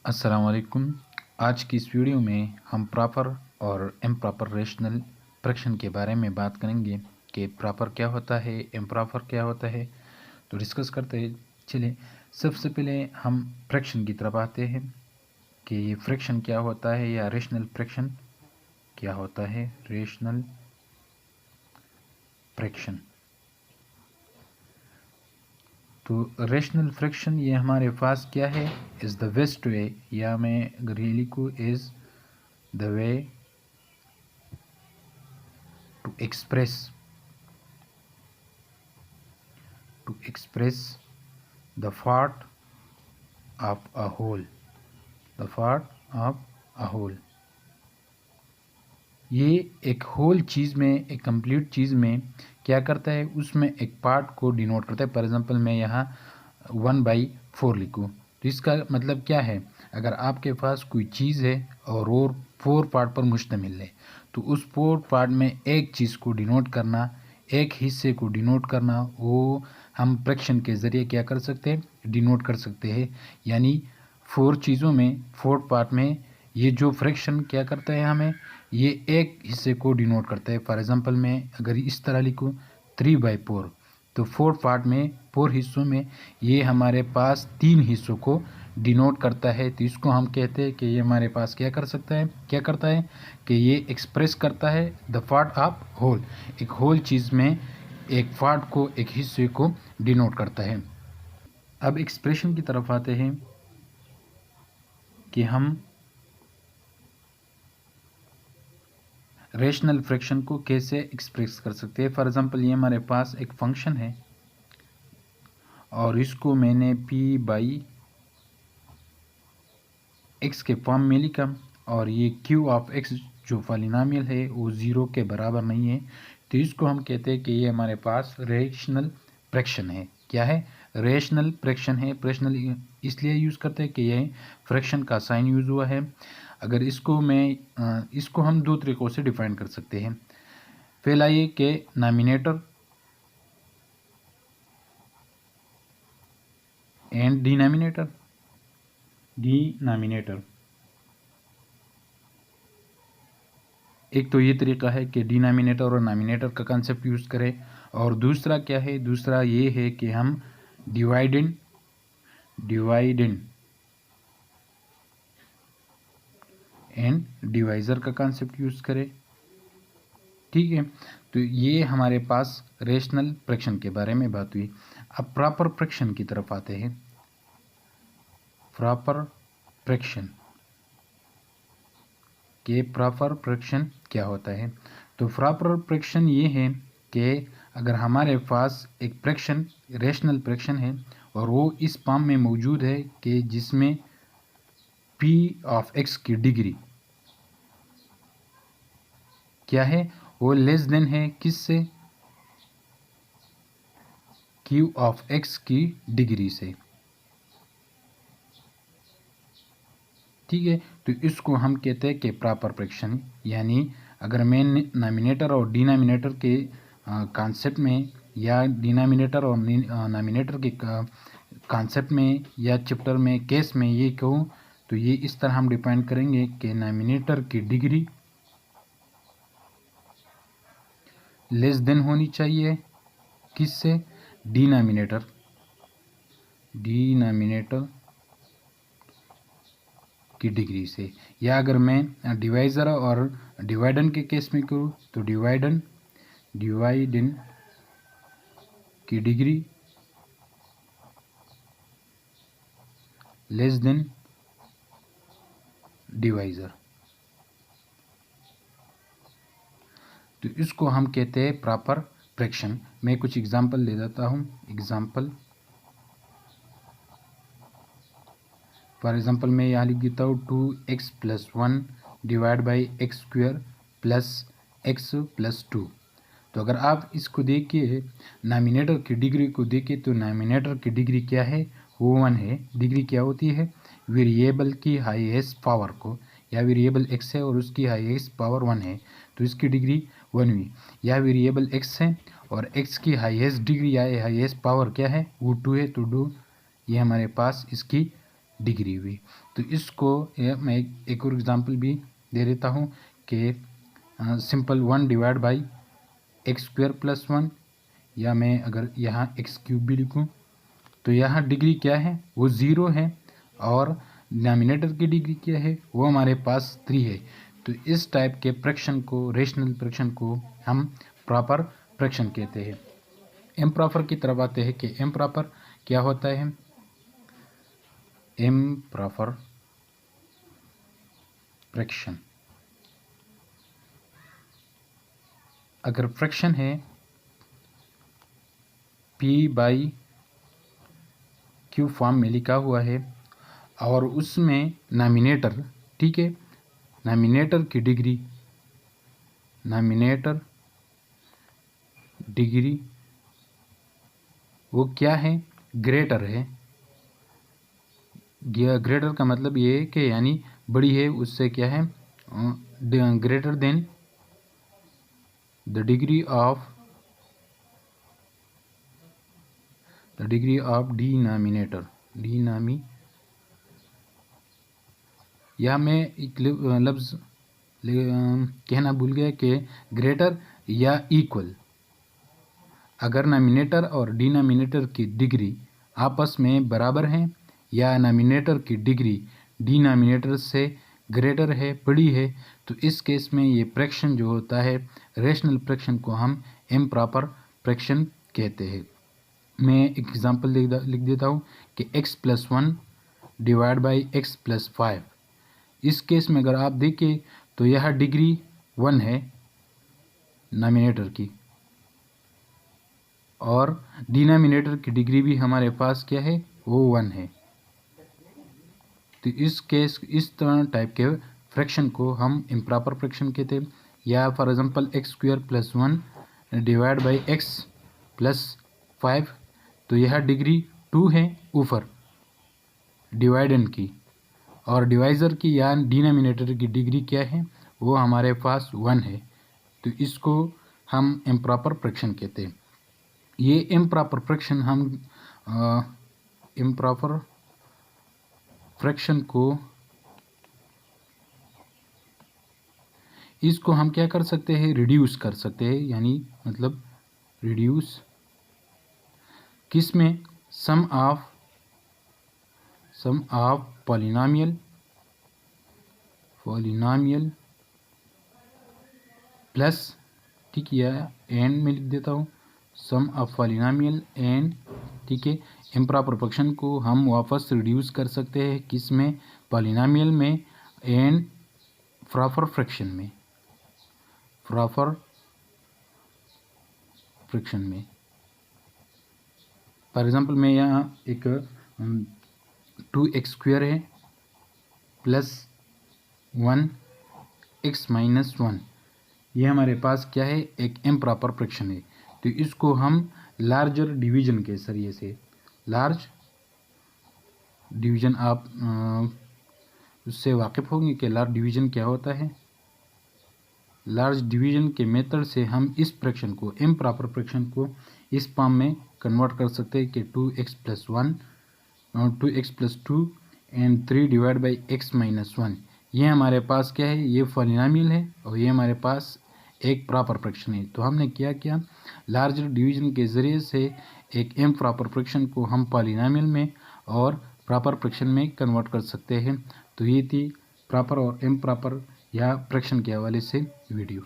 अस्सलाम वालेकुम। आज की इस वीडियो में हम प्रॉपर और इम्प्रॉपर रेशनल फ्रैक्शन के बारे में बात करेंगे कि प्रॉपर क्या होता है, इम्प्रॉपर क्या होता है। तो डिस्कस करते हैं। चलिए, सबसे पहले हम फ्रैक्शन की तरफ आते हैं कि ये फ्रैक्शन क्या होता है या रेशनल फ्रैक्शन क्या होता है। रेशनल फ्रैक्शन, तो रेशनल फ्रैक्शन ये हमारे पास क्या है, इज़ द बेस्ट वे, या मैं अगर ये लिखूँ is the way to express the part of a whole, the part of a whole। ये एक होल चीज़ में, एक कंप्लीट चीज़ में क्या करता है, उसमें एक पार्ट को डिनोट करता है। फॉर एग्जांपल मैं यहाँ 1/4 लिखूँ तो इसका मतलब क्या है, अगर आपके पास कोई चीज़ है और वो 4 पार्ट पर मुश्तमिल है तो उस 4 पार्ट में एक चीज़ को डिनोट करना, एक हिस्से को डिनोट करना, वो हम फ्रैक्शन के ज़रिए क्या कर सकते हैं, डिनोट कर सकते हैं। यानी 4 चीज़ों में, 4 पार्ट में ये जो फ्रैक्शन क्या करता है, हमें ये एक हिस्से को डिनोट करता है। फॉर एग्जांपल मैं अगर इस तरह लिखूँ 3/4 तो 4 पार्ट में, 4 हिस्सों में ये हमारे पास 3 हिस्सों को डिनोट करता है। तो इसको हम कहते हैं कि ये हमारे पास क्या कर सकता है, क्या करता है कि ये एक्सप्रेस करता है द पार्ट ऑफ होल। एक होल चीज़ में एक पार्ट को, एक हिस्से को डिनोट करता है। अब एक्सप्रेशन की तरफ आते हैं कि हम रेशनल फ्रैक्शन को कैसे एक्सप्रेस कर सकते हैं। फॉर एग्जांपल ये हमारे पास एक फंक्शन है और इसको मैंने p/x के फॉर्म में लिखा और ये q(x) जो पॉलिनोमियल है वो 0 के बराबर नहीं है, तो इसको हम कहते हैं कि ये हमारे पास रेशनल फ्रैक्शन है। क्या है, रेशनल फ्रैक्शन है। रेशनल इसलिए यूज़ करते हैं कि ये फ्रैक्शन का साइन यूज़ हुआ है। अगर इसको इसको हम दो तरीक़ों से डिफाइन कर सकते हैं। पहला ये कि नॉमिनेटर एंड डिनोमिनेटर। एक तो ये तरीका है कि डिनोमिनेटर और नॉमिनेटर का कंसेप्ट यूज़ करें, और दूसरा क्या है, दूसरा ये है कि हम डिवाइडेंड एंड डिवाइज़र का कंसेप्ट यूज़ करें। ठीक है, तो ये हमारे पास रेशनल फ्रैक्शन के बारे में बात हुई। अब प्रॉपर फ्रैक्शन की तरफ आते हैं। प्रॉपर फ्रैक्शन क्या होता है। तो प्रॉपर फ्रैक्शन ये है कि अगर हमारे पास एक फ्रैक्शन, रेशनल फ्रैक्शन है और वो इस फॉर्म में मौजूद है कि जिसमें p(x) की डिग्री क्या है, वो लेस देन है किससे, q(x) की डिग्री से। ठीक है, तो इसको हम कहते हैं कि प्रॉपर फ्रैक्शन। यानी अगर मैं नॉमिनेटर और डिनोमिनेटर के कॉन्सेप्ट में, या डिनोमिनेटर और नॉमिनेटर के कॉन्सेप्ट में या चैप्टर में, केस में ये कहूँ तो ये इस तरह हम डिफाइन करेंगे कि नॉमिनेटर की डिग्री लेस देन होनी चाहिए किससे, डिनोमिनेटर की डिग्री से। या अगर मैं डिवाइज़र और डिवाइडेंड के केस में करूँ तो डिवाइडेंड की डिग्री लेस देन डिवाइज़र। तो इसको हम कहते हैं प्रॉपर फ्रैक्शन। मैं कुछ एग्जांपल ले देता हूँ। फॉर एग्जांपल मैं यहाँ लिख देता हूँ 2x + 1 divide by x² plus x+2। तो अगर आप इसको देखिए, नॉमिनेटर की डिग्री को देखिए, तो नॉमिनेटर की डिग्री क्या है, वो 1 है। डिग्री क्या होती है, वेरिएबल की हाईएस्ट पावर को, या वेरिएबल x है और उसकी हाईएस्ट पावर 1 है तो इसकी डिग्री 1 हुई। या वेरिएबल x है और x की हाईएस्ट डिग्री या हाईएस्ट पावर क्या है, वो 2 है, तो 2 ये हमारे पास इसकी डिग्री हुई। तो इसको मैं एक और एग्जांपल भी दे देता हूँ कि simple 1 divide by x square plus 1, या मैं अगर यहाँ एक्स क्यूब भी लिखूँ तो यहाँ डिग्री क्या है, वो 0 है, और डिनोमिनेटर की डिग्री क्या है, वो हमारे पास 3 है। तो इस टाइप के फ्रैक्शन को, रेशनल फ्रैक्शन को हम प्रॉपर फ्रैक्शन कहते हैं। इम्प्रॉपर की तरफ आते हैं कि इम्प्रॉपर क्या होता है। इम्प्रॉपर फ्रैक्शन, अगर फ्रैक्शन है पी बाई क्यू फॉर्म में लिखा हुआ है और उसमें नॉमिनेटर, ठीक है, नॉमिनेटर की डिग्री, नॉमिनेटर डिग्री वो क्या है, ग्रेटर है। ग्रेटर का मतलब ये है कि यानी बड़ी है, उससे क्या है, greater than the degree of denominator. या मैं एक लफ्ज़ कहना भूल गया कि ग्रेटर या इक्वल। अगर नॉमिनेटर और डिनोमिनेटर की डिग्री आपस में बराबर हैं, या नॉमिनेटर की डिग्री डिनोमिनेटर से ग्रेटर है, बड़ी है, तो इस केस में ये फ्रैक्शन जो होता है, रेशनल फ्रैक्शन को हम इम्प्रॉपर फ्रैक्शन कहते हैं। मैं एक एग्जांपल लिख देता हूँ कि x plus 1 divide by x plus 5। इस केस में अगर आप देखें तो यह डिग्री 1 है नॉमिनेटर की, और डिनोमिनेटर की डिग्री भी हमारे पास क्या है, वो 1 है। तो इस तरह टाइप के फ्रैक्शन को हम इम्प्रॉपर फ्रैक्शन कहते हैं। या for example x square plus 1 divide by x plus 5, तो यह डिग्री 2 है ऊपर डिवाइडेंड की, और डिवाइज़र की या डिनोमिनेटर की डिग्री क्या है, वो हमारे पास 1 है। तो इसको हम इम्प्रॉपर फ्रैक्शन कहते हैं। ये इम्प्रॉपर फ्रैक्शन हम इम्प्रॉपर फ्रैक्शन को, इसको हम क्या कर सकते हैं, रिड्यूस कर सकते हैं। यानी मतलब रिड्यूस किस में, सम ऑफ पॉलिनोमियल प्लस, ठीक है, या एंड में लिख देता हूँ, सम ऑफ पॉलिनोमियल एंड, ठीक है। इम्प्रॉपर फ्रैक्शन को हम वापस रिड्यूस कर सकते हैं किस में, पॉलिनोमियल में एंड प्रॉपर फ्रैक्शन में, फॉर एग्जांपल मैं यहाँ एक 2x स्क्वायर है प्लस 1 x माइनस 1, ये हमारे पास क्या है, एक इम्प्रॉपर फ्रैक्शन है। तो इसको हम लार्जर डिवीजन के जरिए से, लार्ज डिवीजन, आप उससे वाकिफ़ होंगे कि लार्ज डिवीजन क्या होता है। लार्ज डिवीजन के मेथड से हम इस फ्रैक्शन को, इम्प्रॉपर फ्रैक्शन को इस फॉर्म में कन्वर्ट कर सकते हैं कि 2x plus 1 2x plus 2 and 3 divide by x minus 1, ये हमारे पास क्या है, ये पॉलिनोमियल है, और ये हमारे पास एक प्रॉपर फ्रैक्शन है। तो हमने क्या किया, लार्जर डिवीजन के ज़रिए से एक इम्प्रॉपर फ्रैक्शन को हम पॉलिनोमियल में और प्रॉपर फ्रैक्शन में कन्वर्ट कर सकते हैं। तो ये थी प्रॉपर और इम्प्रॉपर या फ्रैक्शन के हवाले से वीडियो।